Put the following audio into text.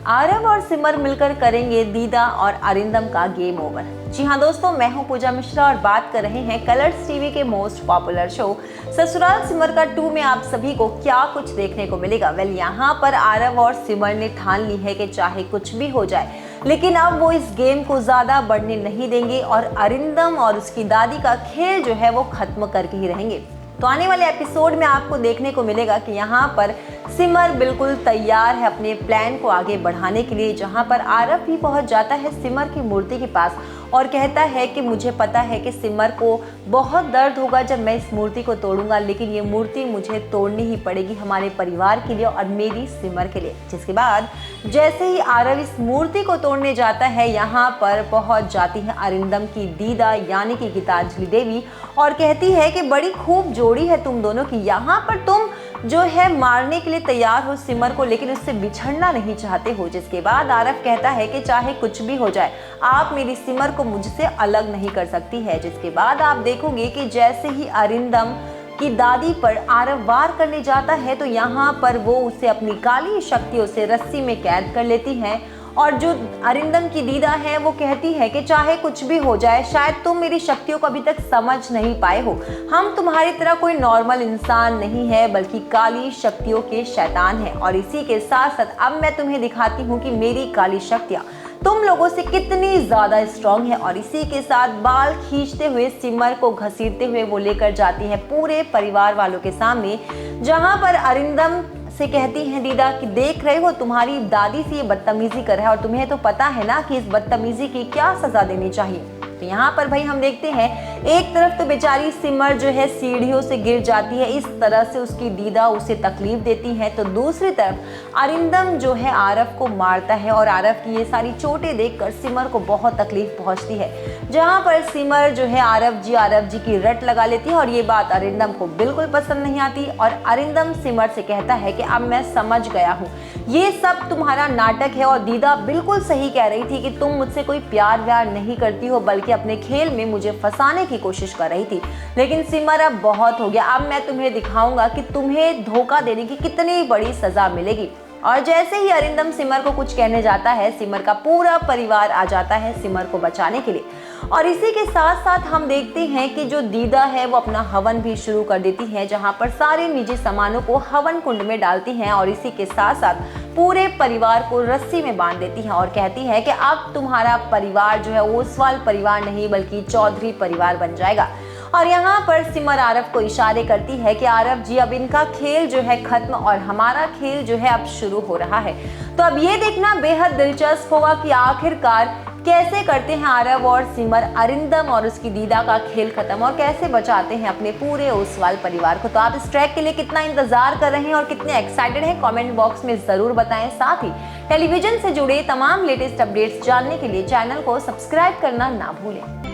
आरव और सिमर मिलकर करेंगे दीदा और अरिंदम का गेम ओवर। जी हाँ दोस्तों, मैं हूँ पूजा मिश्रा और बात कर रहे हैं कलर्स टीवी के most popular show Sasural Simar का 2 में आप सभी को क्या कुछ देखने को मिलेगा। यहाँ पर आरव और सिमर ने ठान ली है कि चाहे कुछ भी हो जाए, लेकिन अब वो इस गेम को ज्यादा बढ़ने नहीं देंगे और अरिंदम और उसकी दादी का खेल जो है वो खत्म करके ही रहेंगे। तो आने वाले एपिसोड में आपको देखने को मिलेगा कि यहाँ पर सिमर बिल्कुल तैयार है अपने प्लान को आगे बढ़ाने के लिए, जहाँ पर आरव भी पहुँच जाता है सिमर की मूर्ति के पास और कहता है कि मुझे पता है कि सिमर को बहुत दर्द होगा जब मैं इस मूर्ति को तोड़ूंगा, लेकिन ये मूर्ति मुझे तोड़नी ही पड़ेगी हमारे परिवार के लिए और मेरी सिमर के लिए। जिसके बाद जैसे ही आरव इस मूर्ति को तोड़ने जाता है, यहाँ पर पहुंच जाती है अरिंदम की दीदा यानी कि गीतांजलि देवी और कहती है कि बड़ी खूब जोड़ी है तुम दोनों की। यहाँ पर तुम जो है मारने के लिए तैयार हो सिमर को, लेकिन उससे बिछड़ना नहीं चाहते हो। जिसके बाद आरव कहता है कि चाहे कुछ भी हो जाए, आप मेरी सिमर को मुझसे अलग नहीं कर सकती है। जिसके बाद आप देखोगे कि जैसे ही अरिंदम की दादी पर आरव वार करने जाता है तो यहाँ पर वो उसे अपनी काली शक्तियों से रस्सी में कैद कर लेती है और जो अरिंदम की दीदा है वो कहती है कि चाहे कुछ भी हो जाए, शायद तुम मेरी शक्तियों को अभी तक समझ नहीं पाए हो। हम तुम्हारी तरह कोई नॉर्मल इंसान नहीं है, बल्कि काली शक्तियों के शैतान हैं। और इसी के साथ साथ अब मैं तुम्हें दिखाती हूँ कि मेरी काली शक्तियाँ तुम लोगों से कितनी ज्यादा स्ट्रांग है। और इसी के साथ बाल खींचते हुए सिमर को घसीटते हुए वो लेकर जाती है पूरे परिवार वालों के सामने, जहां पर अरिंदम से कहती हैं दीदा कि देख रहे हो तुम्हारी दादी से ये बदतमीजी कर रहा है और तुम्हें तो पता है ना कि इस बदतमीजी की क्या सजा देनी चाहिए। तो यहाँ पर भाई हम देखते हैं एक तरफ तो बेचारी सिमर जो है सीढ़ियों से गिर जाती है, इस तरह से उसकी दीदा उसे तकलीफ देती है, तो दूसरी तरफ अरिंदम जो है आरव को मारता है और आरव की ये सारी चोटें देखकर सिमर को बहुत तकलीफ पहुंचती है। जहाँ पर सिमर जो है आरव जी की रट लगा लेती है और ये बात अरिंदम को बिल्कुल पसंद नहीं आती और अरिंदम सिमर से कहता है कि अब मैं समझ गया हूँ, ये सब तुम्हारा नाटक है और दीदा बिल्कुल सही कह रही थी कि तुम मुझसे कोई प्यार व्यार नहीं करती हो, बल्कि अपने खेल में मुझे फंसाने की कोशिश कर रही थी। लेकिन सिमर अब बहुत हो गया, अब मैं तुम्हें दिखाऊंगा कि तुम्हें धोखा देने की कितनी बड़ी सजा मिलेगी। और जैसे ही अरिंदम सिमर को कुछ कहने जाता है, सिमर का पूरा परिवार आ जाता है सिमर को बचाने के लिए। और इसी के साथ साथ हम देखते हैं कि जो दीदा है वो अपना हवन भी शुरू कर देती है, जहां पर सारे निजी सामानों को हवन कुंड में डालती हैं और इसी के साथ साथ पूरे परिवार को रस्सी में बांध देती है और कहती है कि अब तुम्हारा परिवार जो है ओसवाल परिवार नहीं बल्कि चौधरी परिवार बन जाएगा। और यहाँ पर सिमर आरव को इशारे करती है कि आरव जी अब इनका खेल जो है खत्म और हमारा खेल जो है अब शुरू हो रहा है। तो अब ये देखना बेहद दिलचस्प होगा कि आखिरकार कैसे करते हैं आरव और सिमर अरिंदम और उसकी दीदा का खेल खत्म और कैसे बचाते हैं अपने पूरे ओसवाल परिवार को। तो आप इस ट्रैक के लिए कितना इंतजार कर रहे हैं और कितने एक्साइटेड हैं, कमेंट बॉक्स में जरूर बताएं। साथ ही टेलीविजन से जुड़े तमाम लेटेस्ट अपडेट्स जानने के लिए चैनल को सब्सक्राइब करना ना भूलें।